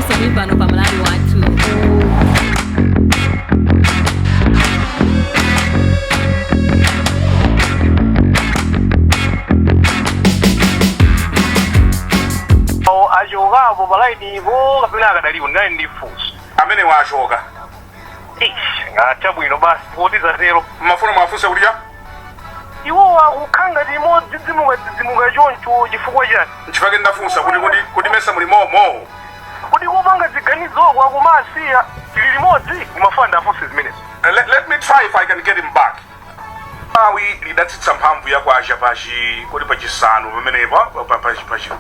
Mr. Mipano pa Malawi watu. Ajoga balaidi bo kapina kadaliwo ndani ndifuso amene washoka ngati bwino basi poti za zero mafuna mwafunsa kulya iwo ukanga limodzi zimuka choncho chifukwa chani nchifake ndafunsa kuti mesa muli momo kuti kupanga ziganizo kwa kumasiya tili limodzi kumafanda afunse zimenezi. Let me try if I can get him back. Malawi lidatsitsa mphamvu ya kwacha kuti pachisanu pamenepa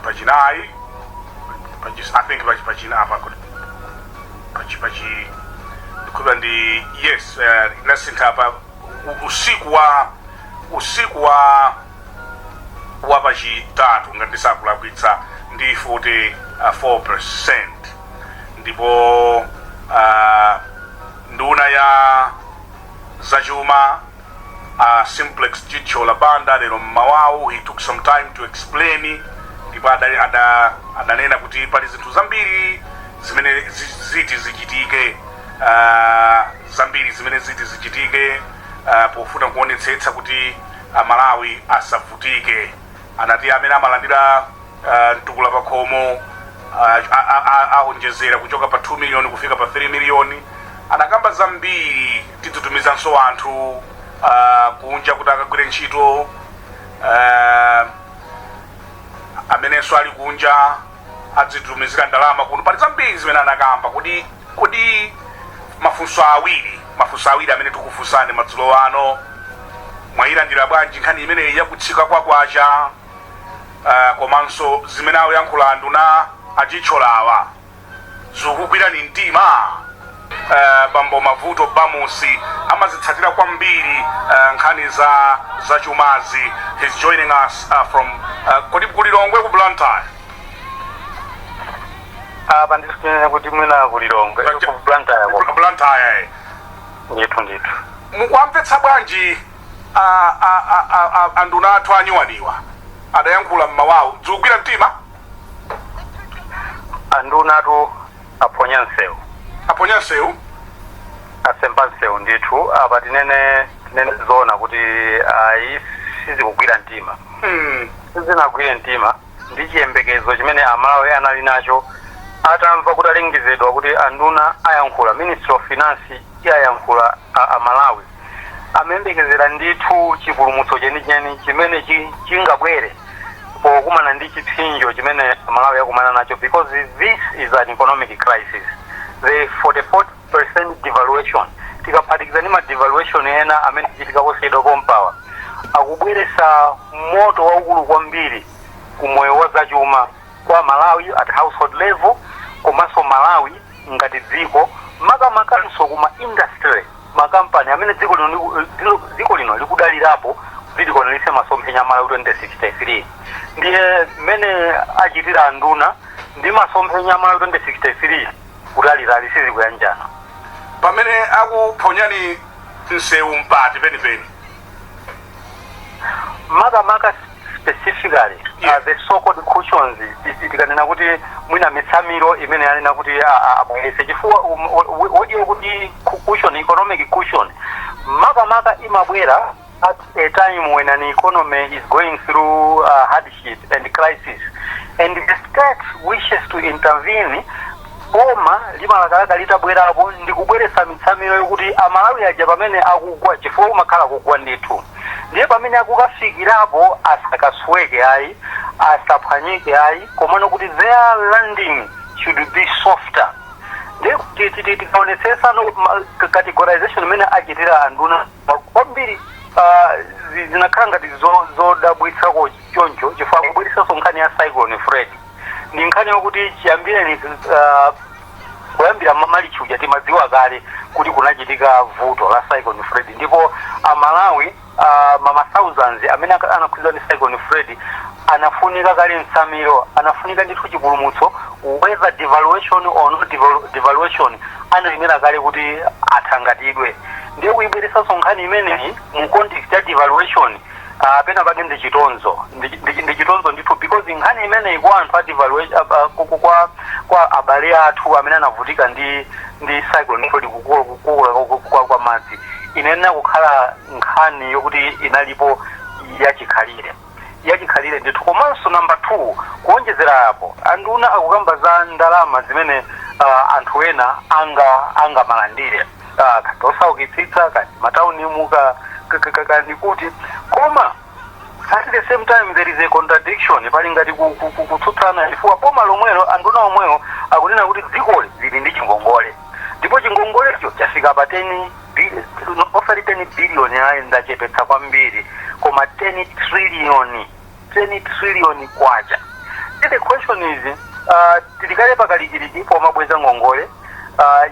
pachinayi I think pachinapa kuba ndi yes nasintha apa usiku wa pachitatu ngati sakulakwitsa ndi 44%, ndipo nduna ya zachuma Simplex Chichola Banda lero mmawawu he took some time to explain, ndipo adanena kuti pali zinthu zambiri zimene ziti zichitike pofuna kuonetsetsa kuti Malawi asavutike. Anati amene amalandira mtukula pakhomo aonjezera kuchoka pa 2 million kufika pa 3 million. Anakamba zambiri tidzutumizanso anthu kunja kuti akagwire ntchito, amenenso ali kunja adzitumizira ndalama kuno. Pali zambiri zimene anakamba kuti mafunso awiri amene tikufunsani madzulo ano mwayilandira bwanji nkhani imene yakutsika kwa kwacha, komanso zimene akuyankhula nduna achicholawa zikugwirani mtima. Bambo Mavuto Bamusi amazitsatira kwambiri nkhani za chumazi. He's joining us from Kodi kulilongwe ku Blantyre. Pandisikunena kuti mwina kulilongwe ku Blantyre. Ndithu. Mukwamvetsa bwanji anduna athu anyuwaniwa adayankhula mmawawu zikugwira mtima? Anduna athu aponya nsewu asemba nsewu ndithu apa tinene zona kuti sizikugwira mtima. Sizinagwire mtima ndi chiyembekezo chimene Amalawi anali nacho atamva kuti alengezedwa kuti anduna ayankhula, Ministry of Finance ayankhula Amalawi amayembekezera ndithu chipulumutso chenicheni chimene chingabwere pokumana ndi chipsinjo chimene Malawi yakumana nacho, because this is an economic crisis. The 44% devaluation tikaphatikiza ndi ma devaluation ena amene chitika kosedwa kompawa akubweresa moto waukulu kwambiri kumoyo wa zachuma kwa Malawi at household level, komanso Malawi ngati dziko makamakalinso kuma industry makampani amene dziko lino likudalirapo zilikonelise masomphenya Malawi 2063. ndiye mmene achitira anduna ndi masomphenya Malawi 2063 kudalira sizikuyanjana pamene akuphonyani nsewu mpati penipeni makamaka specifically. The so-called cushions tikanena kuti mwina mitsamiro imene yanena kuti abwerese chifukwa wodiyo kuti cushion, economic cushion makamaka imabwera at a time when an economy is going through hardship and crisis, and the state wishes to intervene. Boma limalakalaka litabwerapo ndikubweresa mitsamiro yokuti Amalawi aja pamene akugwa chifukwa umakhala kugwa ndithu, ndiye pamene akukafikirapo asakasweke ayi asaphwanyike ayi komano kuti their landing should be softer. Ndiye tikaonetsetsa categorization imene achitira anduna kwambiri zinakhala ngati zodabwitsako choncho chifukwa kubweresanso nkhani ya cyclone Fred. Ndi nkhani yokuti chiyambireni kuyambira mamalichuja timadziwa kale kuti kunachitika vuto la cyclone Fred, ndipo Amalawi mama thousands amene anakhuzidwa ndi cyclone Fred anafunika kale mtsamiro, anafunika ndithu chipulumutso, whether devaluation or not devaluation analimira kale kuti athangatidwe. Ndiye kuyibweresanso nkhani imeneyi mu context ya devaluation pena pake ndi chitonzo ndithu because nkhani imene ikuwa anthu a devaluation kwa abale athu amene anavutika ndi cyclone kukula kwa madzi inena kukhala nkhani yokuti inalipo yachikhalire ndithu. Komanso number 2 kuonjezera apo anduna akukamba za ndalama zimene anthu ena anga malandire kati osaukitsitsa kati matauni muka kuti koma at the same time there is a contradiction pali ngati kutsutsana chifukwa boma lomwelo anduna omwewo akunena kuti dzikoli lili ndi chingongole ndipo chingongolecho chafika pa 10 billion ayenda chepetsa kwambiri koma 10 trillion kwacha. The question is tilikale pakalikiliki pomabweza ngongole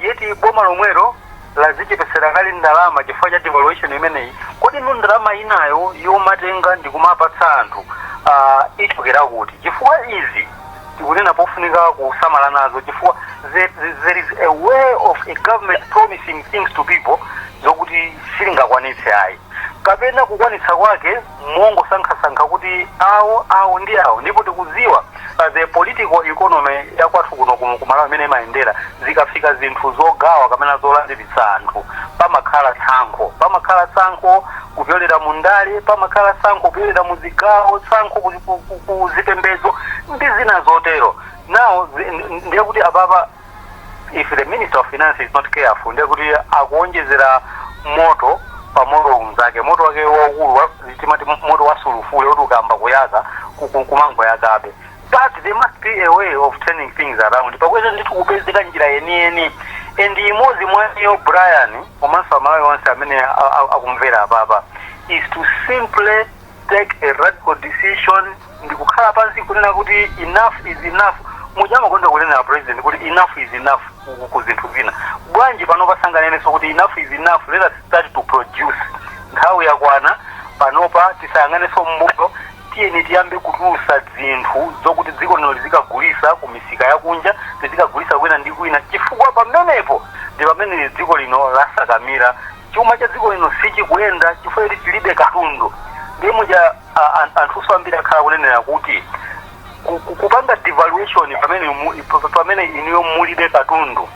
yeti boma lomwelo lazichepesera kali ndalama chifukwa cha devaluation imeneyi kodi ndalama inayo yomatenga ndikumapatsa anthu ichokera kuti chifukwa izi tikunena pofunika kusamala nazo chifukwa there is a way of a government promising things to people zokuti silingakwanitse ayi kapena kukwanitsa kwake mongo sankhasankha kuti awo ndi awo ndipo tikuziwa the political economy yakwathu kuno kumalawi imene imayendera zikafika zinthu zogawa kapena zolandiritsa anthu pamakhala tsankho kupyolera mu ndale pamakhala tsankho kupyolera mu zigawo tsankho kuzipembedzo ndi zina zotero. Now ndiye kuti apapa if the Minister of Finance is not careful ndiye kuti akuonjezera moto pa moto unzake moto wake waukulu timati moto wa sulufule kuti ukamba kuyaza kumango yakabe. But there must be a way of turning things around. Pakweza ndithu kupezeka njira yeniyeni and imodzi mwayo Brian komanso amalawi onse amene akumvera apapa is to simply take a radical decision ndikukhala pansi kunena kuti enough is enough. Mujama kwenda kunena president kuti enough is enough ku zinthu zina bwanji panopa sanganeneso kuti enough is enough, let us start to produce. Nthawi yakwana panopa tisayang'aneso mbuyo tiyeni tiyambe kutulusa zinthu zokuti dziko lino lizikagulisa ku misika yakunja lizikagulisa kwina ndi kwina chifukwa pamenepo ndi pamene dziko lino lasakamira chuma cha dziko lino sichikuyenda chifukwa kuti chilibe katundu. Ndiye muja anthuso ambiri akhala kunenera kuti kupanga devaluation pamene iniyo mulibe katundu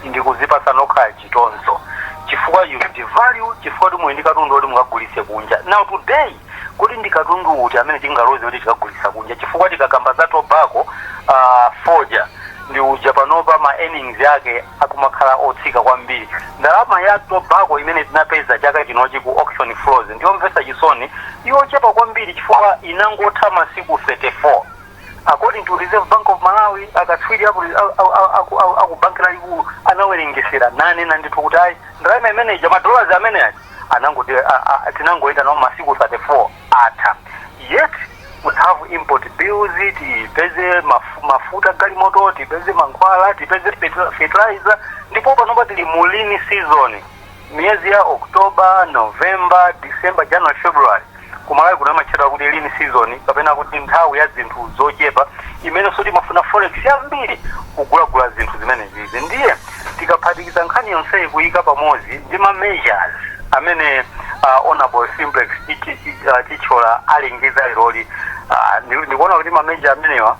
ndikuzipasa nokhala chitonzo chifukwa you devalue chifukwa kuti muli ndi katundu oti mukagulise kunja. Now today kuti ndi katundu uti amene tingaloze kuti tikagulisa kunja chifukwa tikakamba za tobacco foja ndi uja panopa ma earnings yake akumakhala otsika kwambiri. Ndalama ya tobacco imene tinapeza chaka chinochi ku auction floors ndiyomvetsa chisoni yochepa kwambiri chifukwa inangotha masiku 34. According to Reserve Bank of Malawi akatswiri aku banki lalikulu anawerengesera 8 kuti ayi ndalama imene ija madollars amene anangoti tinangoenda nawo masiku 34 atha. Yet we have import bills, tipeze mafuta galimoto, tipeze mankhwala, tipeze fertilizer, ndipo panopa tili mu lean season miezi ya October, November, December, January, February. Kumalawi kuna machero kuti lean season kapena kuti nthawi ya zinthu zochepa imene soti mafuna forex yambiri kugulagula zinthu zimene zizi. Ndiye tikaphatikiza nkhani yonse kuyika pamodzi ndi ma measures amene honorable simplex tichola alengeza liroli ndikuona kuti ma measures amenewa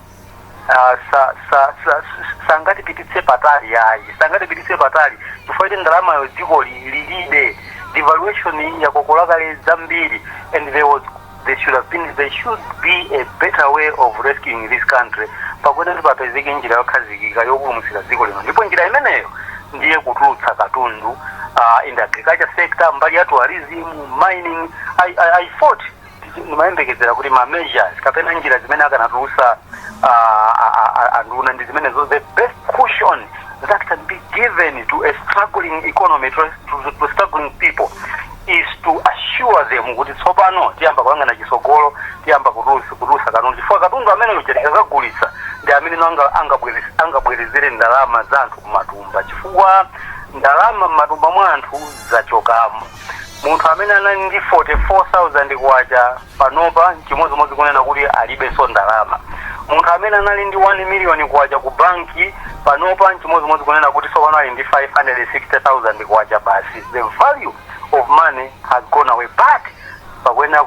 sangatipititse patali chifukwa kuti ndalama yo dziko lilibe devaluation yakokola kale zambiri and there should be a better way of rescuing this country pakuti papezeke njira yokhazikika yopulumutsa dziko lino ndipo njira imeneyo ndiye kutulutsa katundu in the agriculture sector mbali ya tourism mining. I thought nimayembekezera kuti ma measures kapena njira zimene akanatulusa anduna ndi zimene zo the best cushion that can be given to a struggling economy to struggling people is to assure them kuti tsopano tiyamba kuyang'ana chisogolo tiyamba kutulusa katundu chifukwa katundu amene ujereka kagulitsa ndi amene angabwerezere ndalama za anthu kumatumba chifukwa ndalama m'matumba mwa anthu zachokamo. Munthu amene anali ndi 44,000 kwacha panopa chimodzimodzi kunena kuti alibenso ndalama. Munthu amene anali ndi 1 million kwacha ku banki panopa chimodzimodzi kunena kuti sopano ali ndi 560,000 kwacha basi. The value of money has gone away, but pakuyenera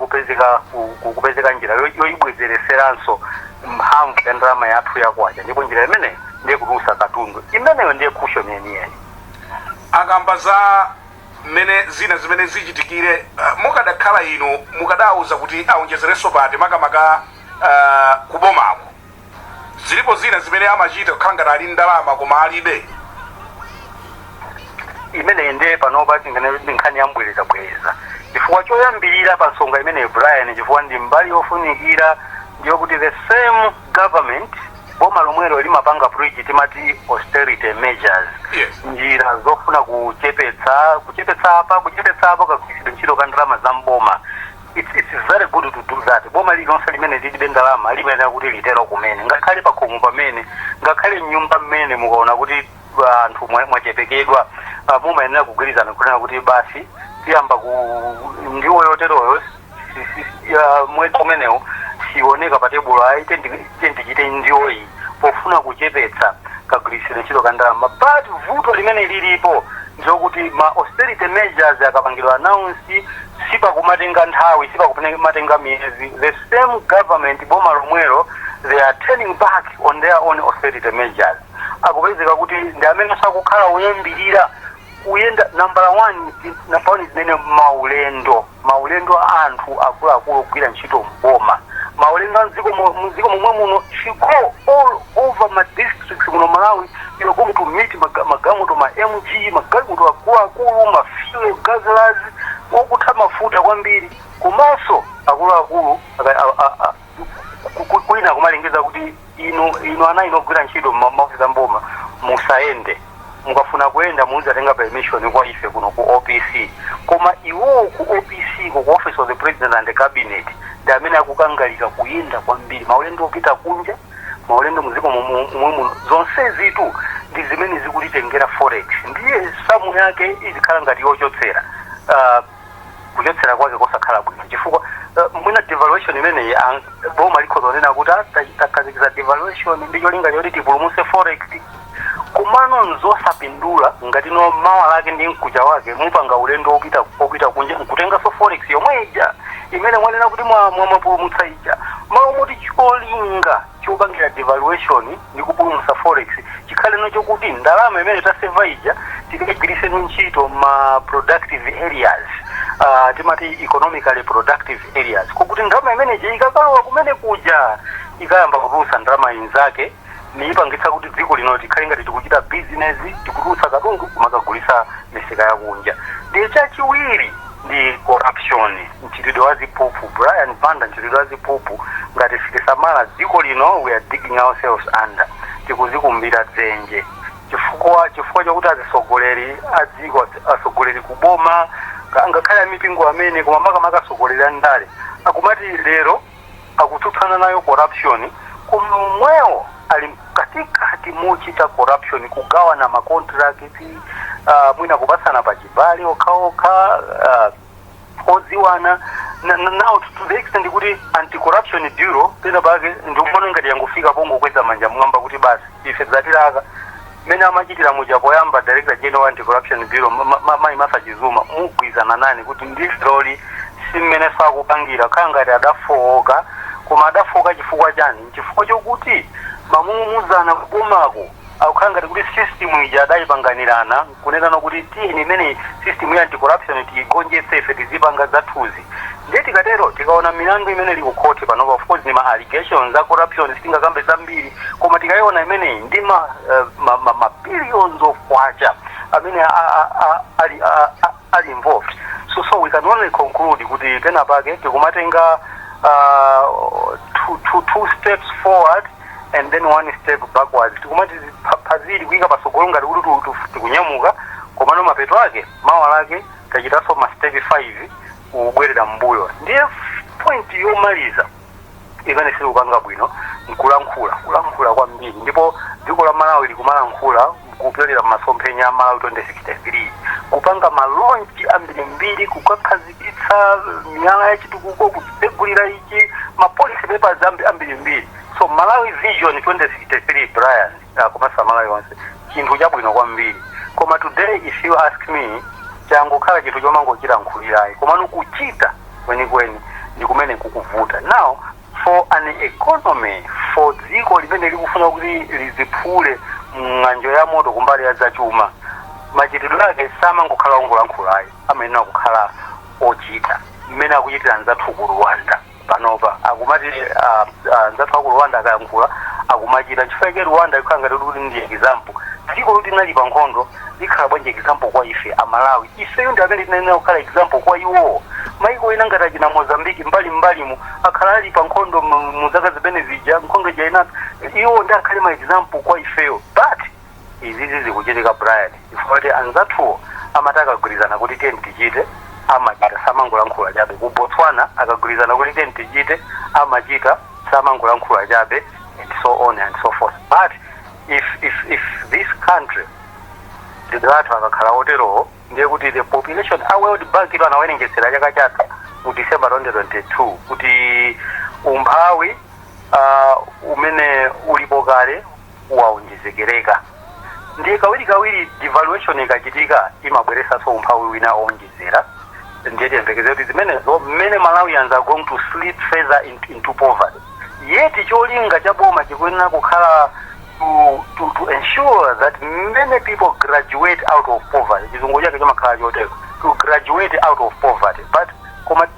kupezeka njira yoyibwezereseranso mphamvu ya ndalama yathu yakwacha, ndipo njira imene ndiye kutulutsa katundu imeneyo ndiye cushion yeniyeni. Akamba za mmene zina zimene zichitikire, mukadakhala inu mukadauza kuti aonjezerenso pati makamaka kubomako, zilipo zina zimene amachita kukhala ngati ali ndalama koma alibe? Imene ndiye panopa nkhani yambwereza chifukwa choyambirira pa nsonga imeneyo Brian, chifukwa ndi mbali yofunikira ndiyo kuti the same government boma lomwelo limapanga preach timati austerity measures, njira zofuna kuchepetsa apa kagwiritsidwe ntchito ka ndalama za mboma. It's very good to do that. Boma lilonse limene lilibe ndalama limenera kuti litero kumene, ngakhale pakhomo pamene, ngakhale nyumba mmene mukaona kuti anthu mwachepekedwa, mumayenera kugwirizana kunena kuti basi tiyamba ndiwo yoteroyo mwezi umenewo sioneka pa tebulo ayi tendichite ndiwoyi pofuna kuchepetsa kagwiritsidwe ntchito ka ndalama. But vuto limene lilipo ndiyokuti ma austerity measures akapangidwa announce sipakumatenga nthawi, sipakumatenga miyezi, the same government boma lomwelo they are turning back on their own austerity measures. Akupezeka kuti ndi amene sakukhala uyambirira kuyenda number one zimene maulendo anthu akuluakulu ogwira ntchito mboma, maulendo a muziko momwe muno go all over my districts muno Malawi. You're going to meet magamoto ma MG, magamoto akuluakulu, ma fuel guzzlers okutha mafuta kwambiri, komanso akuluakulu kwina kumalengeza kuti ino ana inogwira ntchito m'maofisi a mboma musaende, mukafuna kuyenda muzatenga permission kwa ife kuno ku OPC. Koma iwo ku OPC ku Office of the President and the Cabinet ndi amene akukangalika kuyenda kwambiri, maulendo opita kunja, maulendo muziko momwe zonse zitu ndi zimene zikulitengera forex, ndiye samu yake izikhala ngati yochotsera kuchotsera kwake kosakhala bwino, chifukwa mwina devaluation imene boma likhozonena kuti takhazikiza devaluation ndi cholinga choti tipulumutse forex, kumano nzosapindula ngati no mawa lake ndi mkucha wake mupanga ulendo opita kunja nkutenganso forex yomwe ija imene mwanena kuti mwapulumutsa ija, malo moti cholinga chopangira devaluation ndi kupulumutsa forex chikhale nacho kuti ndalama imene taseva ija tikagwiritse ntchito ma productive areas, timati economically productive areas, kokuti ndalama imene ija ikakalowa kumene kuja ikayamba kutulutsa ndalama inzake niipangitsa kuti dziko lino tikhale ngati tikuchita business, tikutulutsa katundu kumakagulitsa misika yakunja. Ndiye chachiwiri ndi corruption, mchitidwe wa ziphuphu. Brian Banda, mchitidwe wa ziphuphu ngati sitisamala dziko lino we are digging ourselves under, tikuzikumbira dzenje chifukwa chokuti azisogoleri adziko asogoleri kuboma ngakhale mipingo amene koma makamaka asogoleri andale akumati lero akutsutsana nayo corruption, kumwewo ali katikati muchita corruption, kugawana ma contract, mwina kupasana pachibale okhaokha, odziwana now to the extent kuti anti-corruption bureau pena pake ndikuona ngati yangofika pongo kweza manja mwamba kuti basi ife zatilaka mene amachitira muja poyamba director general anti-corruption bureau mai masachizuma mugwizana nani kuti ndiloli simmene sakupangira khala ngati adafoka, koma adafoka chifukwa chani? Chifukwa chokuti mamumuzana kubomako akukhala ngati kuti system ija adayipanganirana kunenano kuti tiyeni imene system ya anti-corruption tigonjetse ife tizipanga zathuzi. Ndiye tikatero tikaona milandu imene ili kukhoti panopa, of course ni ma allegations za corruption sitingakambe zambiri, koma tikayiona imene ndi ma billions of kwacha amene ali involved. So we can only conclude kuti pena pake tikumatenga two steps forward and then one step backwards. Tikumati pazili kuika pasogolo ngati kuti tikunyamuka, komano mapeto ake mawa lake tachitaso ma step 5 kubwerera mbuyo. Ndiye point yomaliza imene sili kupanga bwino nkulankhula kwambiri, ndipo dziko la Malawi likumalankhula kupyolera masomphenya a Malawi 2063 kupanga malonchi ambirimbiri, kukakhazikitsa miyala ya chitukuko, kutsegulira ichi ma policy papers ambirimbiri. So Malawi vision 2063 Brian kumasa Malawi onse chinthu chabwino kwambiri, koma today if you ask me changokhala chinthu chomangochira nkhulirayi, koma nukuchita kwenikweni ndi kumene kukuvuta. Now for an economy, for dziko limene likufuna kuti liziphule ng'anjo ya moto kumbali ya zachuma, machitidwe ake samangokhala ongolankhulayi, amayenera kukhala ochita mmene akuchitira anzathu ku Rwanda panopa. Akumati anzathu aku Rwanda akayankhula akumachita chifukwa Rwanda ikhala ngati kuti ndi example. Dziko kuti linali pa nkhondo likhala bwanji example kwa ife Amalawi. Ifeyo ndi amene tinenera kukhala example kwa iwo. Maiko ena ngati achina Mozambique mbalimbalimu akhala ali pa nkhondo mu zaka zimene zija nkhondo jaina, iwo ndi akhale ma example kwa ifeyo. But izizi zikuchitika Brian chifukwa anzathuwo amati akagwirizana kuti tiyeni tichite amachita, samangolankhula chabe. Ku Botswana akagwirizana kuti tiyeni tichite amachita, samangolankhula chabe, and so on and so forth. But if this country ndingathu akakhala oterowo ndiye kuti the population a World Bank ito anawerengesera chaka chatha mu December 2022 kuti umphawi umene ulipo kale waonjezekereka. Ndiye kawiri devaluation ikachitika imabweresanso umphawi wina owonjezera. Ndiye tiyembekeze kuti zimenezo mmene Malawians are going to slip further into poverty. Yeti cholinga cha boma chikuyenera kukhala to ensure that many people graduate out of poverty. Chizungu chake chimakhala chotero, to graduate out of poverty. But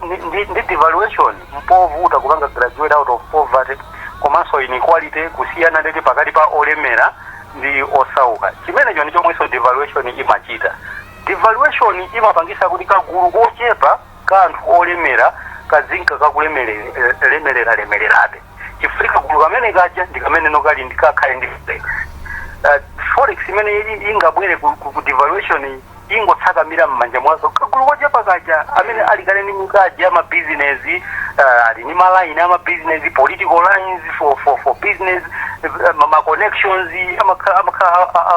ndi devaluation mpovuta kupanga graduate out of poverty, komanso inequality kusiyana ndeti pakati pa olemera ndi osauka. Chimenecho ndi chomwenso devaluation imachita. Devaluation imapangisa kuti kagulu kochepa ka anthu olemera kazinka kakulemererabe. Chifrika kagulu kamene kaja ndi kamene nokali ndikakhale ndi forex. Forex imene ingabwere ku devaluation ingotsakamira m'manja mwazo kagulu kochepa kaja amene ali kale ndi mikaji ama business, ali ni maline ama business, political lines for business, ma connections amakhala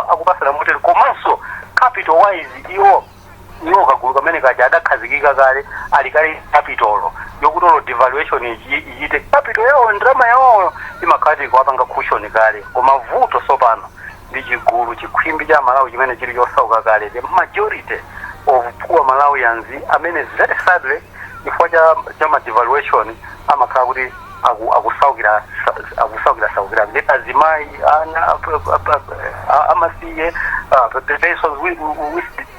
akupasana motero. Komanso capital wise iwo kagulu kamene kaja adakhazikika kale ali kale capital yokutolo devaluation ichite capital yawo ndrama yawo imakhati kuwapanga cushion kale. Koma vuto sopano ndi chigulu chikhwimbi cha Malawi chimene chili chosauka kale. The majority of poor Malawians amene very sadly chifukwa cha ma devaluation amakhala kuti akusaukira ndi azimayi ana amasiye persons with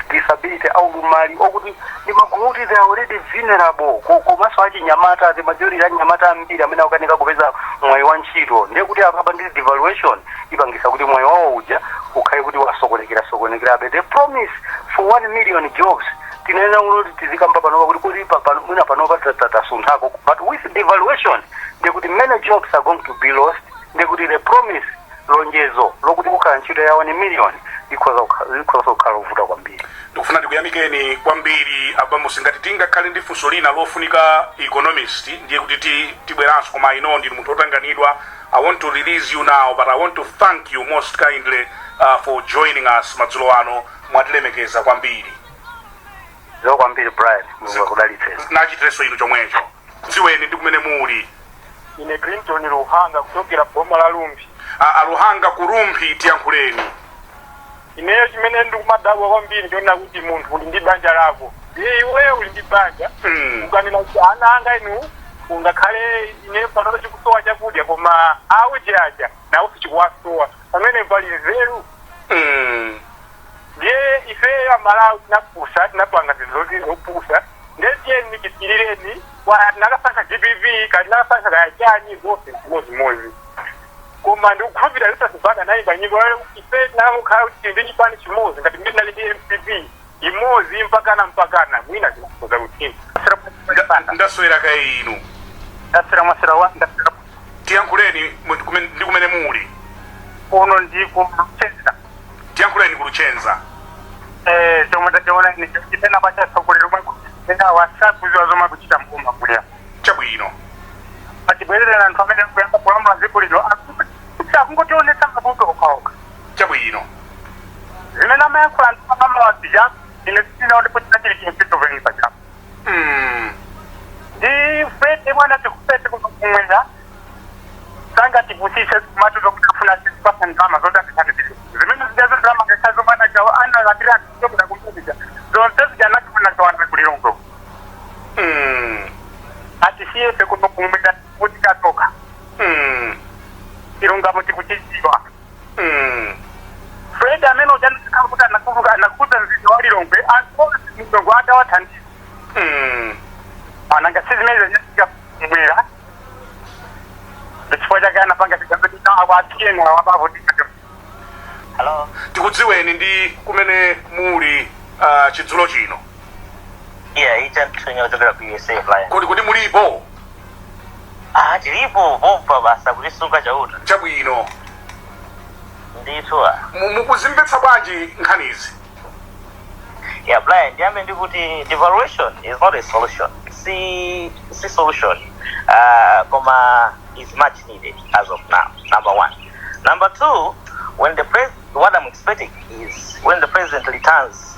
disability au mali okuti ndi magulu they are already vulnerable. Komanso achinyamata, the majority anyamata ambiri amene akukanika kupeza mwayi wa ntchito. Ndiye kuti akapangire devaluation ipangisa kuti mwayi wawo uja ukhale kuti wasokonekerabe. The promise for 1 million jobs tinena kuti tizikamba panopa kuti mwina panopa tasunthako. But with devaluation ndiye kuti many jobs are going to be lost. Ndiye kuti the promise lonjezo lokuti kukhala ntchito ya 1 million ikhoza kukhala uvuta kwambiri. Ndikufuna ndikuyamikeni kwambiri abambo singati tingakhale ndi funso lina lofunika economist ndiye kuti tibweranso koma ino ndi munthu otanganidwa. I want to release you now, but I want to thank you most kindly for joining us madzulo ano. Mwatilemekeza kwambiri. Zo kwambiri Brian, mukudalitsa. Nachitireso inu chomwecho. Dziweni ndi kumene muli. Ine Clinton Ruhanga kuchokera boma la Lumbi. Ruhanga kurumbi tiyankhuleni. Ineyo chimene ndikumadabwa kwambiri ndiona kuti munthu uli ndi banja lako. Iweyo uli ndi banja. Ukanena kuti ana anga inu ungakhale ine panopa chikusowa chakudya koma auje aja nawo sichikuwasowa pamene pali nzeru. Ndiye ife Amalawi tinapanga zinthu zopusa. Ndiye tiyeni chitilireni nakasankha GBV kali nakasankha kayachani zonse zimodzi. Koma ndikukhulupirira lisasibanga nayi banyiko ife tinakukhala kuti ndi chipani chimodzi ngati mbiri nali ndi MCP imodzi mpakana mwina zikuza kuti ndaswera kai inu ndaswera wa tiyankhuleni ndi kumene muli. Uno ndi kuchenza. Tiyankhuleni kuchenza. Chomwe tachiona ni chipena pacha sokolero mwe kutenga WhatsApp zozoma kuchita mboma kulya. Chabwino. Atibwerera anthu amene kuyamba kulamba zikuliro akungotionetsa mabuto okhaokha. Chabwino. Zimene amayankhula anthu amawazija ine sinaone kuti nachili chimpito vengi pachapo. Ndi fete mwana tikupete kumwenda sanga tibusise kumatu zokutafuna 6% ndalama zote akatibili. Zimene zijazo ndalama ngesazo mana jawa ana latira kutoka kumpuzija. Zonse zijanaki kuna kawana kuliro mko. mtongwata wathandiza ananga sizimeze nyasika mbwera chifukwa chake anapanga tikambetita akwatiyenga wabavutika. Hello. tikudziweni ndi kumene muli chidzulo chino. Yeah, agent kuchokera ku USA flyer. Kodi mulipo? Tilipo bomba basa kulisunga chauta. Chabwino. Ndithu. Mukuzimvetsa bwanji nkhanizi? Yeah, blind. Yambe ndikuti devaluation is not a solution. See solution. Koma is much needed as of now. Number one. Number two, when the what I'm expecting is when the president returns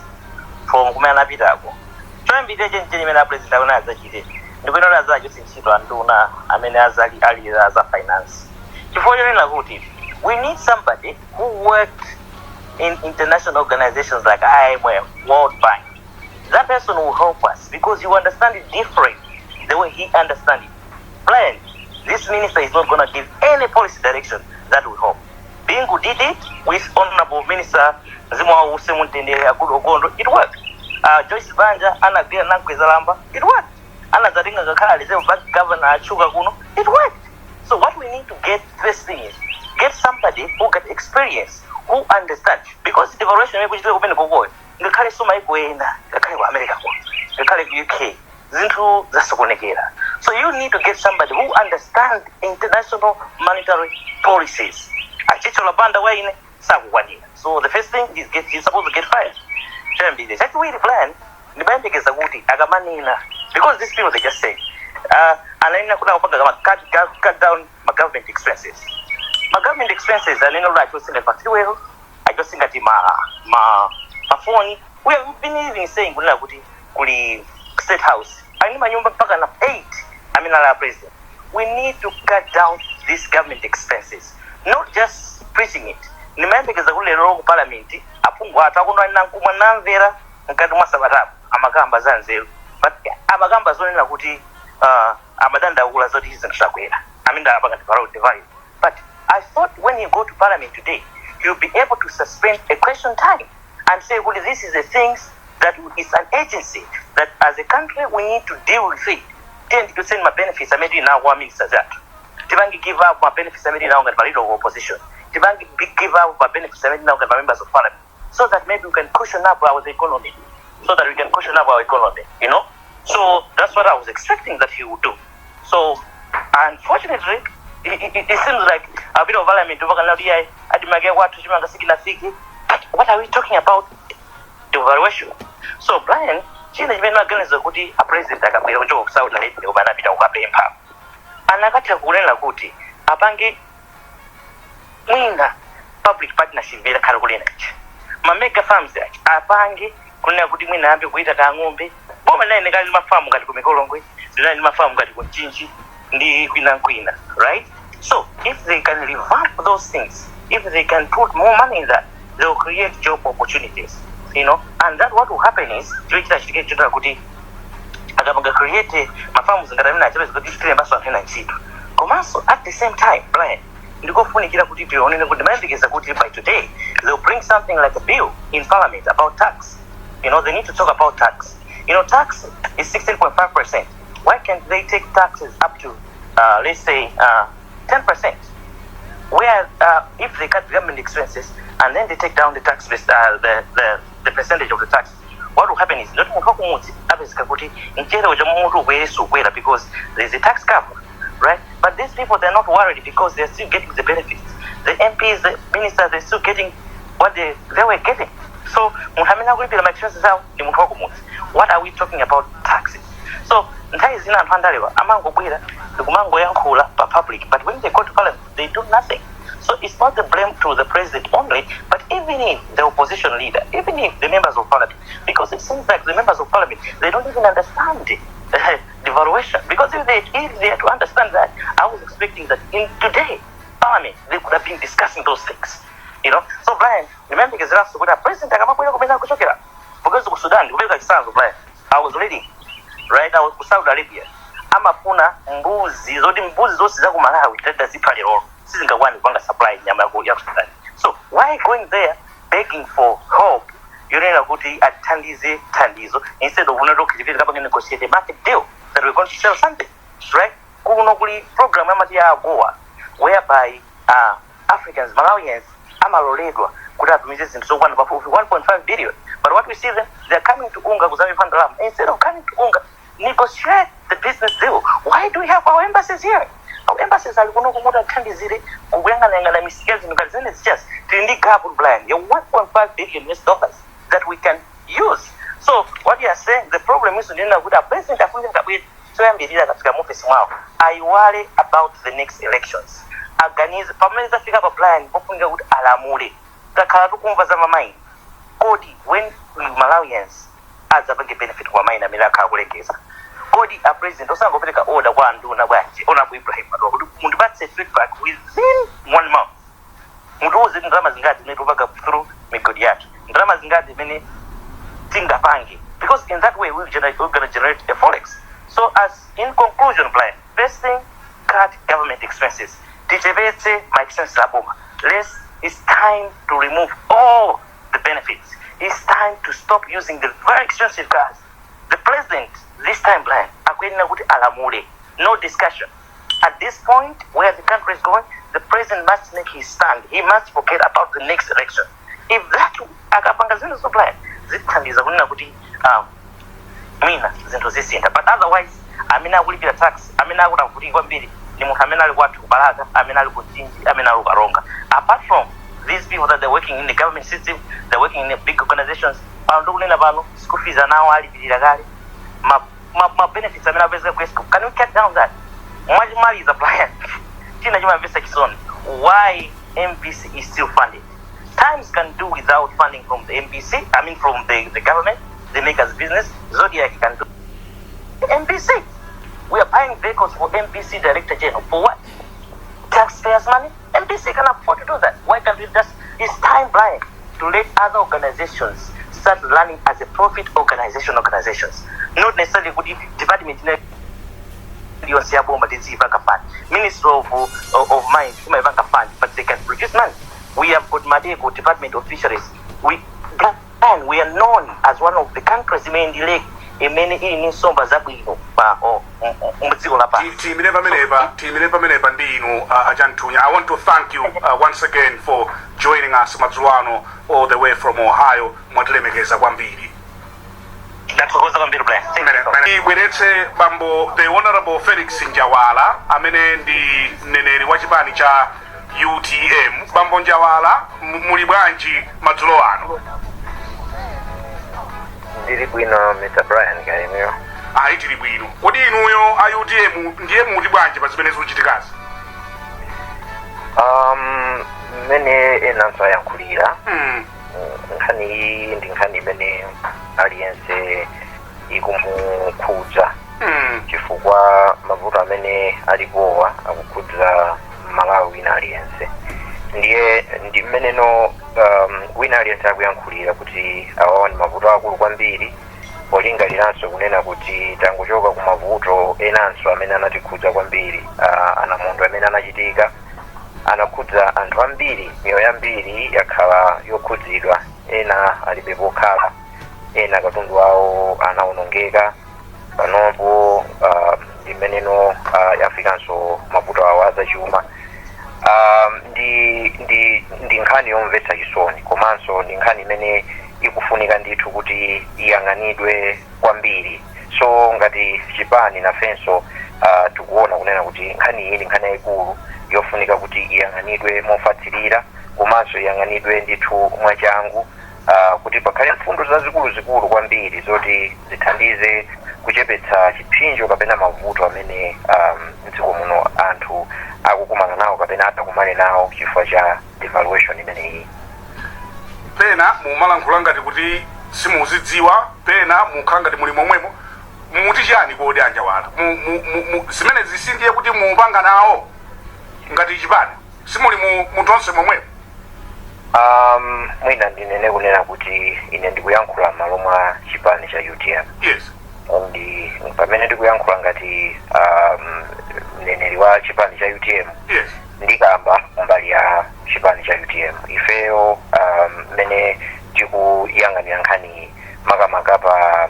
from kumana pitako. Choyambirira chimene president akona azachite. Ndikuona azacho sinchito anduna amene azali ali za finance. Chifukwa chonena kuti we need somebody who worked in international organizations like IMF, World Bank. That person will help us because you understand it different the way he understands it. Brian, this minister is not going to give any policy direction that will help. Bingu did it with Honorable Minister Zimwa Usemutendere Akudo Ogondo. It worked. Joyce Banja, Anna Gria Nankwezalamba. It worked. Anna Zaringa Gakala, Reserve Bank Governor Chuga Kuno. It worked. So what we need to get first thing is get somebody who got experience, who understands. Because the devaluation which is open for boy. The Kali Suma Iguena, the Kali America, the Kali UK, Zinthu Zasokonekera. So you need to get somebody who understands international monetary policies. So the first thing is he's supposed to get fired. That's way the plan. The bank is a woody, Agamanina. Because these people they just say, and then cut down my government expenses. My government expenses, and then I just think about I just think that my phone. We have been even saying Kuli State House. I need my number back on 8. I mean our president. We need to cut down these government expenses. Not just preaching it. Nimembe keza kule roho parliament apungwa atakunwa nankuma namvera nkati mwasabatabu amagamba zanzeru but amagamba zonena kuti amadanda ukula zoti izinsakwera aminda abangati parao divide. But I thought when you go to parliament today you'll be able to suspend a question time and say well this is the things that is an agency that as a country we need to deal with it. Tend to send my benefits I made now 1 minister that Tibangi give up my benefits I made now at the opposition. Tibangi give up my benefits I made now at the members of parliament. So that maybe we can cushion up our economy. So that we can cushion up our economy, you know? So that's what I was expecting that he would do. So unfortunately it seems like a bit of parliament what are we talking about? Devaluation. So Brian, chine chimene maganizo kuti a president akabwera kuchoka ku South Arabia ubana apita kukapempha anakatha kunena kuti apange mwina public partnership vela khala kulena ichi ma mega farms achi apange kunena kuti mwina ambe kuita ka ng'ombe boma naye nekali mafamu ngati ku Mikolongwe ndinali mafamu ngati ku Mchinji ndi kwina right. So if they can revamp those things, if they can put more money in that, they will create job opportunities, you know. And that what will happen is chikachitike kuti akapanga create mafamu zingatamina achebe zikuti chitire mbaso afena ntchito komanso at the same time Brian ndikofunikira kuti tionene kuti mayembekeza kuti by today they'll bring something like a bill in parliament about tax. You know, they need to talk about tax. You know, tax is 16.5%. Why can't they take taxes up to let's say 10%? Where if they cut government expenses and then they take down the tax the percentage of the tax, what will happen is not because there's a tax cover, right? But these people, they're not worried because they're still getting the benefits. The MPs, the ministers, they're still getting what they were getting. So what are we talking about? Taxes. So public, but when they go to parliament they do nothing. So it's not the blame to the president only, but even if the opposition leader, even if the members of parliament, because it seems like the members of parliament, they don't even understand devaluation. Because if they had to understand that, I was expecting that in today parliament they could have been discussing those things, you know. So Brian, remember because last week president because of Sudan, Brian, I was reading, right? I was to Saudi Arabia. Amafuna mbuzi zose za ku Malawi tata zipali rolo sizingawani kwanga supply nyama ya Sudan. So why going there begging for help, yonena kuti athandize thandizo instead of unati okay kapanga negotiate a market deal that we're going to sell something, right? Kuno kuli program amati ya Goa whereby Africans, Malawians amaloledwa kuti atumize zinthu zokwana pafupi 1.5 billion. But what we see them, they're coming to UNGA kuzami pandalama. Instead of coming to UNGA, negotiate the business deal. Why do we have our embassies here? Our embassies are kuno kumuta thandizire kuyangana misikezi nukazene. It's just tindi gap plan ya 1.5 billion US dollars that we can use. So what you are saying, the problem is nina kuda president afunga kabwe so yambirira katika office mwao. I worry about the next elections. Organize pameza fika pa plan pofunga kuti alamule. Takhala tukumva za mamayi. Kodi when Malawians azapange benefit kwa maina milaka kulekeza. Kodi a president osangopeleka order kwa nduna bwanji ona ku Ibrahim kuti mundu batse feedback within 1 month. Mundu uze ndrama zingati netupaka through migodi yake. Ndrama zingati mene tinga pange. Because in that way we're going to generate a forex. So as in conclusion plan, first thing, cut government expenses. Tichebetse my expenses aboma. It's time to remove all the benefits. It's time to stop using the very expensive cars. The president, this time plan, alamule. No discussion. At this point, where the country is going, the president must make his stand. He must forget about the next election. If that akapanga zinthu plan, zithandiza kunena kuti mina zinthu zisinda. But otherwise, amina kulipira tax, amina kuti kwambiri ni munthu amene ali kwathu kubalaka, amene ali kuchinji, amene ali kukaronga. Apart from these people that they're working in the government system, they're working in the big organizations, ndokunena pano school fees anawo alipirira kale, ma benefits amene apeza ku school. Can we cut down that? Mwajimali is a plan. China chima investa kisoni. Why MPC is still funded? Times can do without funding from the MPC, I mean from the government, they make us business. Zodiac can do. MPC. We are buying vehicles for MPC Director General. For what? Taxpayers' money? MPC can afford to do that. Why can't we just... It's time blind to let other organizations start running as a profit organizations. Not necessarily good department Ministry of Mines, fund, but they can produce money. We have got Madeko, Department of Fisheries. We are known as one of the countries in the lake. I want to thank you once again for joining us, Mazzuano, all the way from Ohio. The Honorable Felix Njawala, amene ndi mneneri wa chipani cha UTM. Bambo Njawala, muli bwanji madzulo ano? Ndiri bwino Mr. Brian Kaimyo. Tili bwino. Kodi inuyo a UTM ndiye muli bwanji pa zimene zikuchitikasi? Mene enanso ayankhulira. Nkhani ndi nkhani imene aliyense ikumukhudza. Chifukwa mavuto amene alipowa akukhudza Malawi na aliyense. Ndiye ndi mmeneno wina aliyense akuyankhulira kuti awawa ndi mavuto akulu kwambiri, polingaliranso kunena kuti tangochoka ku mavuto enanso amene anatikhudza kwambiri, anamondo amene anachitika anakhudza anthu ambiri, miyoyo yambiri yakhala yokhudzidwa, ena alibe pokhala, ena katundu wawo anawonongeka. Panopo ndi mmeneno yafikanso mavuto awo azachuma. Ndi nkhani yomvetsa chisoni, komanso ndi nkhani imene ikufunika ndithu kuti iyang'anidwe kwambiri. So ngati chipani nafenso tikuona kunena kuti nkhani iyi ndi nkhani yayikulu yofunika kuti iyang'anidwe mofatsirira, komanso iyang'anidwe ndithu mwachangu, kuti pakhale mfundo zazikulu kwambiri zoti zithandize kuchepetsa chipsinjo kapena mavuto amene mdziko muno anthu akukumana nawo kapena atakumane nawo chifukwa cha devaluation imeneyi. Pena mumalankhula ngati kuti simuzidziwa, pena mukhala ngati muli momwemo. Muti chani kodi Anjawala? Zimene zisindiye kuti mupanga nawo ngati chipani simuli munthu onse momwemo. Mwina ndinene kunena kuti ine ndikuyankhula m'malo mwa chipani cha UTM. Yes. Ndi pamene ndikuyankhula ngati mneneri wa chipani cha UTM. Yes. Ndikamba mbali ya chipani cha UTM. Ifeyo mene ndikuyang'anira nkhani makamaka pa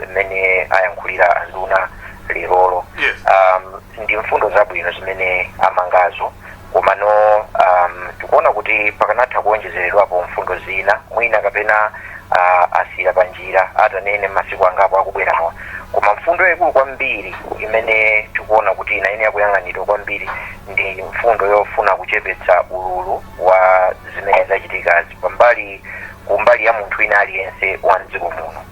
mmene ayankhulira anduna lerolo. Yes. Ndi mfundo zabwino zimene amangazo komano tikuona kuti pakanatha kuonjezeredwapo mfundo zina mwina kapena asira panjira atanene masiku angapo akubwerawa, koma mfundo yaikulu kwambiri imene tikuona kuti inayenera yakuyang'anidwa kwambiri ndi mfundo yofuna kuchepetsa ululu wa zimene zachitikazi kumbali ya munthu wina aliyense wa mdziko muno,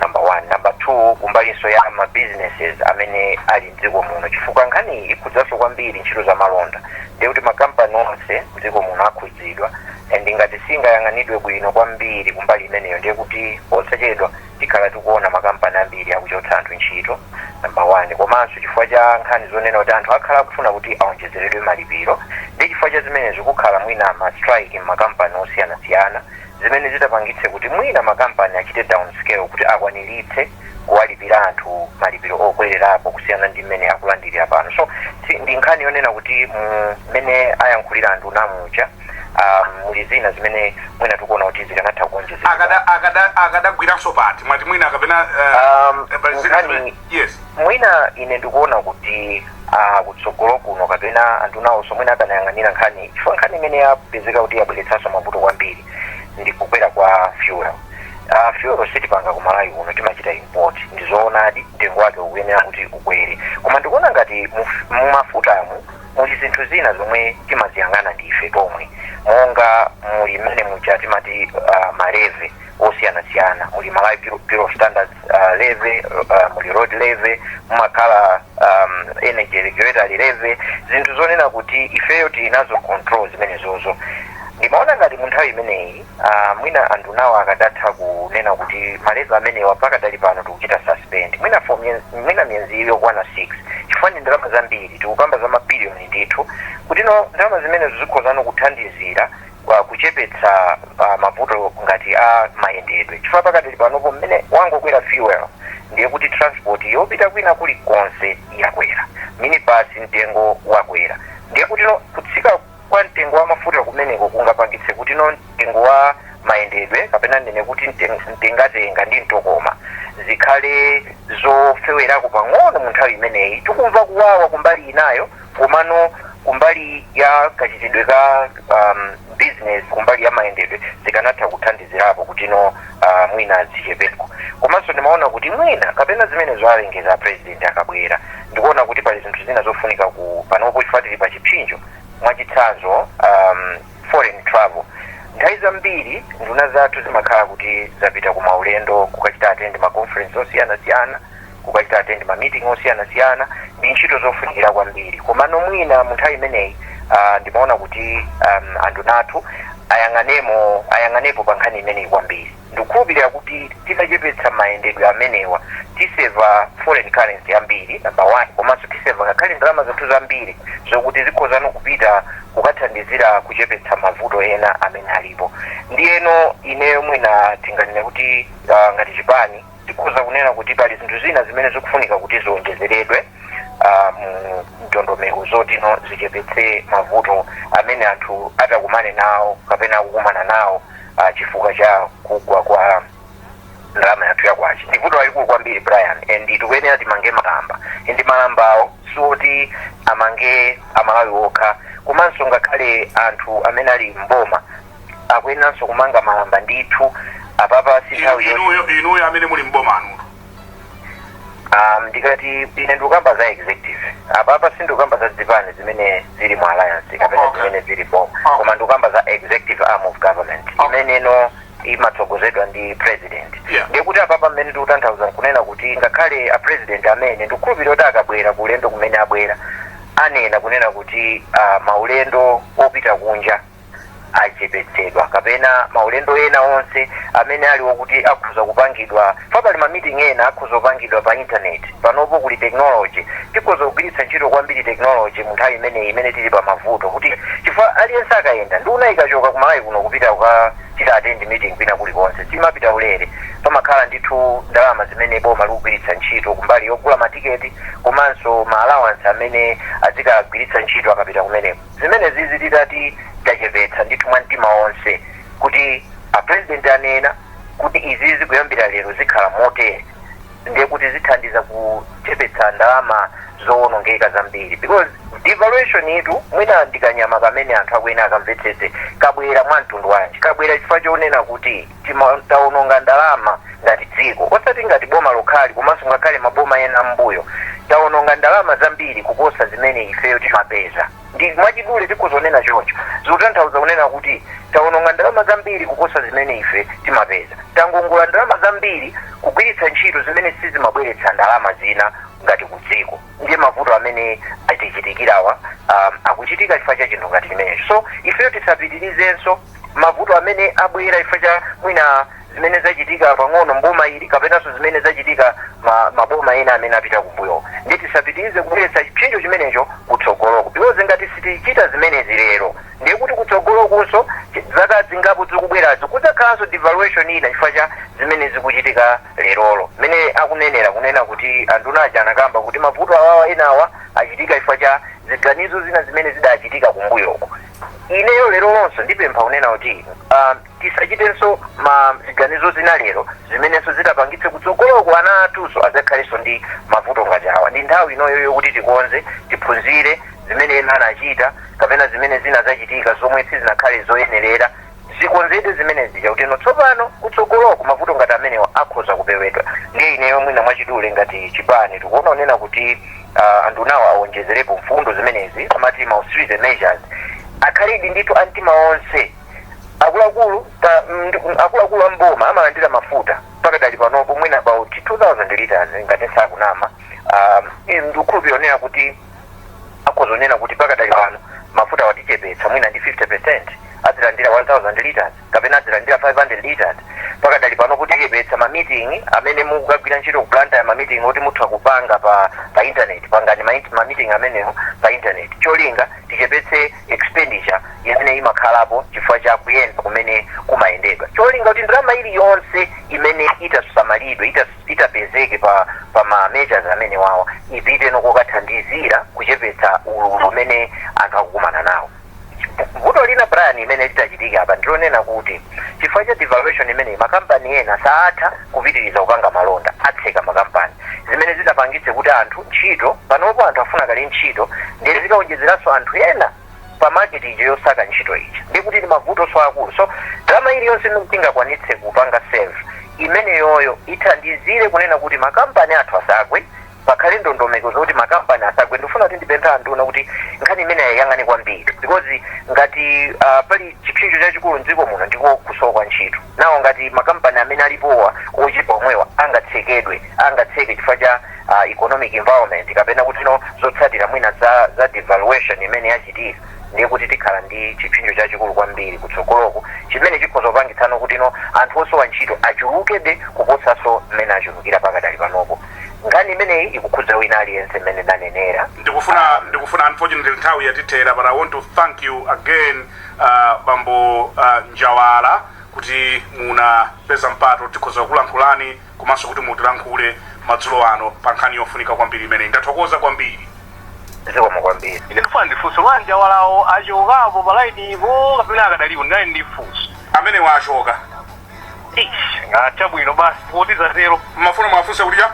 number 1. Number 2, kumbalinso ya ma businesses amene ali mdziko muno, chifukwa nkhani ikhudzanso kwambiri ntchito za malonda, ndiye kuti makampani onse mdziko muno akhudzidwa, and ngati singayang'anidwe bwino kwambiri kumbali imeneyo ndiye kuti posachedwa tikhala tikuona makampani ambiri akuchotsa anthu ntchito, number 1. Komanso chifukwa cha nkhani zonena kuti anthu akhala akufuna kuti aonjezeredwe malipiro, ndi chifukwa cha zimenezo kukhala mwina ma strike m'makampani osiyanasiyana zimene zitapangitse kuti mwina makampani achite down scale kuti akwaniritse kuwalipira anthu malipiro okwererapo kusiyana ndi mmene akulandirira pano. So ndi nkhani yonena kuti mmene ayankhulira anthu namucha muli zina zimene mwina tikuona kuti zikanatha kuonjezera akadagwiranso pati mwati mwina akapena yes mwina ine ndikuona kuti kutsogolo kuno kapena anthu nawonso mwina akanayang'anira nkhani chifukwa nkhani imene yapezeka kuti yabweretsanso mavuto kwambiri ndi kukwera kwa fuel. Fuel sitipanga ku Malawi kuno timachita import, ndizoonadi mtengo wake ukuyenera kuti ukwere, koma ndikuona ngati mumafutamu muli zinthu zina zomwe timaziyang'ana ndife tomwe, monga muli mmene muja timati maleve osiyanasiyana, muli Malawi Bureau of Standards leve, muli road leve, mumakhala energy regulatory leve, zinthu zonena kuti ifeyo tinazo control zimenezozo. Ndimaona ngati munthawi imeneyi mwina anthu nawo akadatha kunena kuti maleve amenewa pakadali pano tikuchita suspend mwina miyezi yokwana 6 chifukwa ndi ndalama zambiri, tikukamba za mabiliyoni ndithu kuti ndalama zimenezo zikhozano kuthandizira kuchepetsa mavuto ngati a mayendedwe, chifukwa pakadali panopo mmene wangokwera fuel ndiye kuti transport yopita kwina kuli konse yakwera, minibus mtengo wakwera, ndiye kuti kutsika kwa mtengo wa mafuta kumeneko kungapangitse kuti mtengo wa mayendedwe kapena ndene kuti mtengatenga ndi mtokoma zikhale zofewerako pang'ono mu nthawi imeneyi. Tikumva kuwawa kumbali inayo, komano kumbali ya kachitidwe ka business kumbali ya mayendedwe zikanatha kuthandizirapo kuti mwina zichepeko. Komanso ndimaona kuti mwina kapena zimene zoalengeza president akabwera, ndikuona kuti pali zinthu zina zofunika panopo chifatiri pa chipsinjo mwachitsanzo foreign travel. Nthawi zambiri nduna zathu zimakhala kuti zapita ku maulendo kukachita attend ma conference osiyanasiyana, kukachita attend ma meeting osiyanasiyana, ndi ntchito zofunikira kwambiri, komano mwina mu nthawi imeneyi ndimaona kuti anthu nathu ayang'anepo pa nkhani imeneyi kwambiri. Ndikukhulupirira kuti timachepetsa mayendedwe amenewa tiseva foreign currency ambiri, number 1, komanso tiseva ngakhale ndalama zathu zambiri zokuti zikhozano kupita kukathandizira kuchepetsa mavuto ena amene alipo. Ndiyeno ineyo mwina tinganene kuti ngati chipani tikhoza kunena kuti pali zinthu zina zimene zikufunika kuti ziwonjezeredwe ndondomeko zoti zichepetse mavuto amene anthu atakumane nawo kapena akukumana nawo chifukwa cha kugwa kwa ndalama yathu yakwacha. Ndi vuto lalikulu kwambiri Brian, and tikuyenera timange malamba, ndi malambawo siwoti amange Amalawi okha, komanso ngakhale anthu amene ali mboma akuyeneranso kumanga malamba ndithu apapa sinthawi inuyo amene muli mbomanu. Ndikati ine ndikukamba za executive apapa sindikukamba za zipani zimene zili mu alliance kapena zimene zili boma, koma ndikukamba za executive arm of government imeneno imatsogozedwa ndi president. Ndiye kuti apapa mmene tikutanthauza kunena kuti ngakhale a president amene ndikukhulupirira kuti akabwera ku ulendo kumene abwera anena kunena kuti maulendo opita kunja achepetsedwa kapena maulendo ena onse amene aliwo kuti akhuza kupangidwa pali ma meeting ena akhuza kupangidwa pa internet. Panopo kuli technology, tikhoza kugwiritsa ntchito kwambiri technology mu nthawi imene tili pa mavuto kuti chifukwa aliyense akayenda ndi unayikachoka ku Malawi kuno kupita kukachita attend meeting kwina kulikonse simapita ulere, pamakhala ndithu ndalama zimene boma likugwiritsa ntchito kumbali yogula matiketi komanso ma allowance amene azikagwiritsa ntchito akapita kumeneko. Zimene zizi titati tachepetsa ndithu mwa mtima onse kuti president anena kuti izizi kuyambira lero zikhala motere ndiye kuti zithandiza kuchepetsa ndalama zoonongeka zambiri because devaluation itu mwina ndikanyama kamene anthu akwena akamvetsetse kabwera mwa mtundu wanji kabwera chifukwa chonena kuti taononga ndalama ngati dziko osati ngati boma lokhali komanso ngakhale maboma ena mbuyo taononga ndalama zambiri kuposa zimene ifeyo timapeza ndi mwachidule tikuzonena choncho zikutanthauza kunena kuti taononga ndalama zambiri kuposa zimene ife timapeza tangongola ndalama zambiri kugwiritsa ntchito zimene sizimabweretsa ndalama zina ngati kudziko ndiye mavuto amene atichitikirawa akuchitika chifukwa cha chinthu ngati chimenecho so ifeyo tisapitirizenso mavuto amene abwera chifukwa cha mwina zimene zachitika pang'ono mboma ili kapenanso zimene zachitika maboma ena amene apita kumbuyo ndiye tisapitirize kubweretsa chipsinjo chimenecho kutsogoloko because ngati sitichita zimenezi lero ndiye kuti kutsogolokonso zaka zingapo zikubwerazo kudzakhalanso devaluation ina chifukwa cha zimene zikuchitika lerolo mmene akunenera kunena kuti anduna aja anakamba kuti mavuto awawa enawa achitika chifukwa cha ziganizo zina zimene zidachitika kumbuyoko ineyo lero lonso ndipempha kunena kuti tisachitenso ziganizo zina lero zimenenso zitapangitse kutsogoloko ana atunso adzakhalenso ndi mavuto ngati awa ndi nthawi inoyo yokuti tikonze tiphunzire zimene ena anachita kapena zimene zina zachitika zomwe sizinakhale zoyenerera zikonzedwe zimene zija kuti tsopano kutsogoloko mavuto ngati amenewa akhoza kupewedwa ndiye ineyo mwina mwachidule ngati chipani tikuona unena kuti andunawo awonjezerepo mfundo zimenezi amati ma-austerity measures akhalidi ndithu amtima onse akuluakulu amboma amalandira mafuta pakadali panopo mwina about 2000 liters ngati sakunama ndikukhulupirira kuti akhozonena kuti pakadali pano mafuta watichepetsa mwina ndi 50% azilandira 1000 liters kapena azilandira 500 liters pakadali pano kuti chepetsa ma-meeting amene mukugwira ntchito kuplanta ya ma-meeting oti mutha kupanga pa internet pangani ma-meeting amenewo pa internet cholinga tichepetse expenditure imene imakhalapo chifukwa cha kuyenda kumene kumayendedwa cholinga kuti ndalama iliyonse imene itasamalidwe itapezeke pa ma-measures amene wawa ipite nokukathandizira kuchepetsa ululu umene anthu akukumana nawo vuto lina brani imene litachitika apa ndilonena kuti chifukwa cha devaluation imene makampani ena saatha kupitiriza kupanga malonda atseka makampani zimene zidapangitse kuti anthu ntchito panopo anthu afuna kale ntchito ndiye zikawonjezeranso anthu ena pa market ija yosaka ntchito ija ndi kuti ndi mavuto so akulu so ndalama iliyonse tingakwanitse kupanga save imeneyoyo ithandizire kunena kuti makampani athu asagwe pakhale ndondomeko zokuti makampani asagwe ndifuna kuti ndipempha anduna kuti nkhani imene yayang'ane kwambiri because ngati pali chipsinjo chachikulu mdziko muno ndiko kusowa kwa ntchito nawo ngati makampani amene alipowa ochipa omwewa angatseke chifukwa cha economic environment kapena kuti zotsatira mwina za devaluation imene yachitika ndiye kuti tikhala ndi chipsinjo chachikulu kwambiri kutsogoloko chimene chikhoza kupangitsano kuti anthu osowa ntchito achulukebe kuposanso mmene achulukira pakadali panopo ngani imeneyi ikukhudza wina aliyense mmene ndanenera ndikufuna unfortunately nthawi yatithera but I want to thank you again bambo Njawala kuti munapeza mpato tikhoza kulankhulani komanso kuti mutilankhule madzulo ano pa nkhani yofunika kwambiri imeneyi ndathokoza kwambiri zikomo kwambiri ine ndifuna ndifunso lwa Njawalawo achokapo palaini ipo kapena akadalipo ndinali ndifunso amene wachoka chabwino basi potiza zero mafuna mwafunse kulya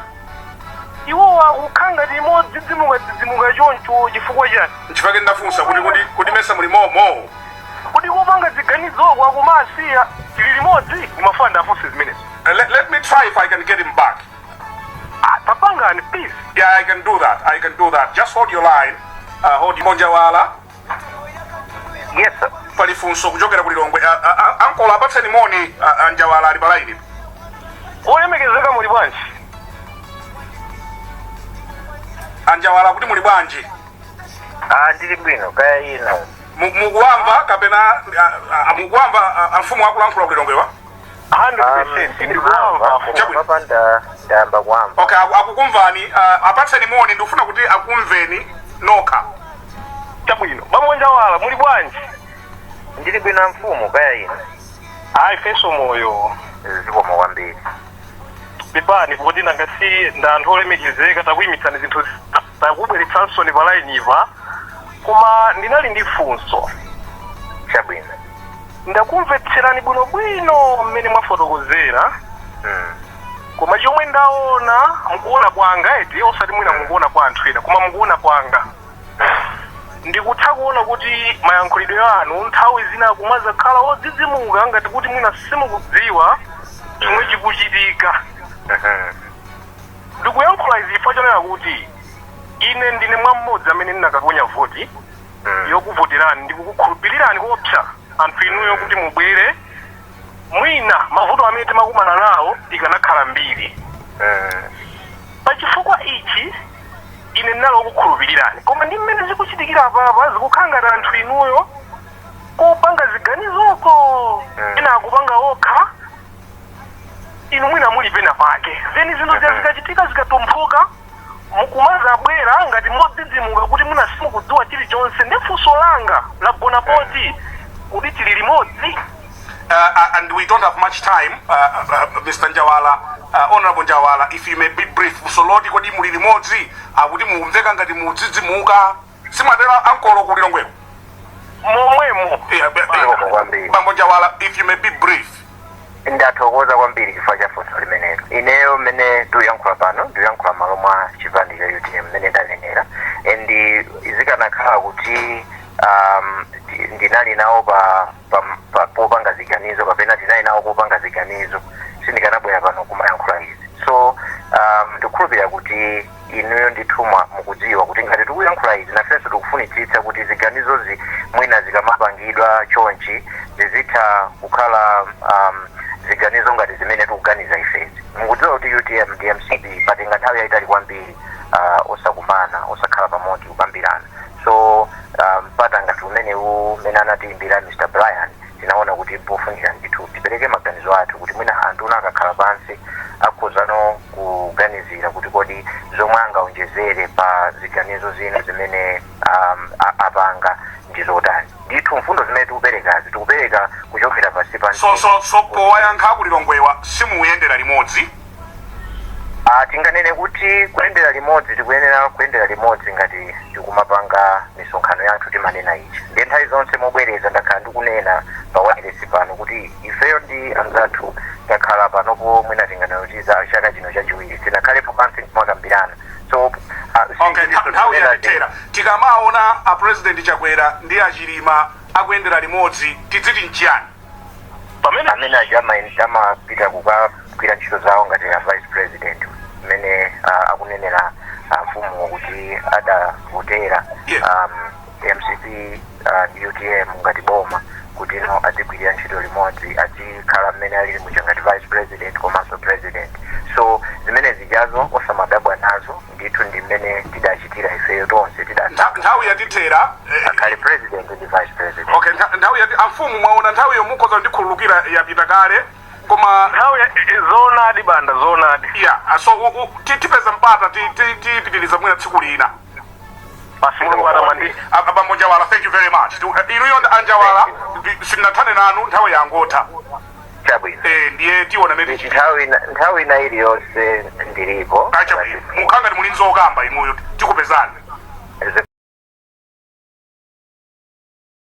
iwo akukhanga limodzi zimuka choncho chifukwa chani nchifake ndafunsa kuti mesa muli momo kuti kupanga ziganizoko akumasiya tili limodzi kumafuna ndafunse zimenezo let me try if I can get him back tapangani please yeah I can do that just hold your line hold your Njawala yes sir pali funso kuchokera ku Lilongwe ankola apatseni moni Njawala ali palaini olemekezeka muli bwanji Njawala kuti muli bwanji ndili bwino kaya ino mukuwamva kapena mukuwamva amfumu akulankhula ku Lilongwewa 100% ndikuwamva ndayamba kuwamva okay akukumvani apatseni moni ndikufuna kuti akumveni nokha chabwino bambo Njawala muli bwanji ndili bwino mfumu kaya ino hayi feso moyo zikomo kwambiri bibani kuti nangasi ndanthu olemekezeka takuyimitsani zinthu takubweretsanso ni palainipa koma ndinali ndi funso chabwino ndakumvetserani bwinobwino mmene mwafotokozera koma chomwe ndaona mukuona kwanga eti osati mwina mukuona kwa anthu ena koma mukuona kwanga ndikutha kuona kuti mayankhulidwe anu nthawi zina kumazakhala odzidzimuka ngati kuti mwina simukudziwa chomwe chikuchitika ndikuyankhula izi chifukwa chonena kuti ine ndine mmodzi amene ndinakaponya voti yokuvoterani ndikukukhulupirirani kopsa anthu inuyo kuti mubwere mwina mavuto amene timakumana nawo ikanakhala mbiri pachifukwa ichi ine ndinalo kukhulupirirani koma ndi mmene zikuchitikira papa zikukhala ngati anthu inuyo kopanga ziganizoko ena akupanga okha inu mwina muli pena pake zeni zinthu zikachitika zikatomphoka mukumazabwera ngati modzidzimuka kuti mwina simukudziwa chilichonse ndi funso langa lagona poti kuti tili limodzi. And we don't have much time, Mr. Njawala, Honorable Njawala, if you may be brief. So Lord, kodi muli limodzi akuti mumveka ngati mudzidzimuka simatera ankolo kuti longweko momwemo. Bambo Njawala, if you may be brief. ndathokoza kwambiri chifukwa cha funso limenelo ineyo mmene tikuyankhula pano tikuyankhula malo mwa chipani cha UTM mmene ndanenera and zikanakhala kuti ndinali nawo popanga ziganizo kapena tinali nawo popanga ziganizo sindikanabwera pano kumayankhula izi so ndikukhulupirira kuti inuyo ndithumwa mukudziwa kuti ngati tikuyankhula izi nafenso tikufunitsitsa kuti ziganizozi mwina zikamapangidwa chonchi zizitha kukhala ziganizo ngati zimene tikuganiza ifezi mukudziwa kuti UTM ndi MCP patenga nthawi yayitali kwambiri osakumana osakhala pamodzi kukambirana so mpata ngati umenewu mene anatiimbira Mr. Brian tinaona kuti pofunika ndithu tipereke maganizo athu kuti mwina anthu akakhala pansi akhuzano kuganizira kuti kodi zomwe angaonjezere pa ziganizo zina zimene apanga ndizotani ndithu mfundo zimene tikupereka kuchokera pasi pa so powayankha kulilongwewa simuyendera limodzi tinganene kuti kuyendera limodzi tikuyenera kuyendera limodzi ngati tikumapanga misonkhano yathu timanena ichi ndi nthawi zonse mobwereza ndakhala ndikunena pa wireless pano kuti ifeyo ndi anzathu takhala panopo mwina tinganena kuti chaka chino chachiwiri tinakhalepo pansi timakambirana so nthawi yatitera tikamaona a president Chakwera ndi achilima akuyendera limodzi tidziti nchiyani pamene amapita kukagwira ntchito zawo ngati a vice president mmene akunenera mfumu kuti adavotera MCP UTM ngati boma kuti no adzigwirira ntchito limodzi adzikhala mmene alili muchangati vice president komanso president so zimene zijazo osamadabwa nazo ndithu ndi mmene tidachitira ifeyo tonse nthawi yatitera akhale president ndi vice president okay nthawi yati amfumu mwaona nthawi yomukhoza ndikhululukira yapita kale koma nthawi zoonadi banda zoonadi yeah so tipeza mpata tipitiliza mwina tsiku lina Bambo Njawala, thank you very much. Inuyo Njawala, sinathane nanu nthawi yangotha. Chabwino. Ndiye tiona neti nthawi na iliyonse ndilipo. Chabwino. Mukhanga ndi mulinzi okamba inuyo tikupezani.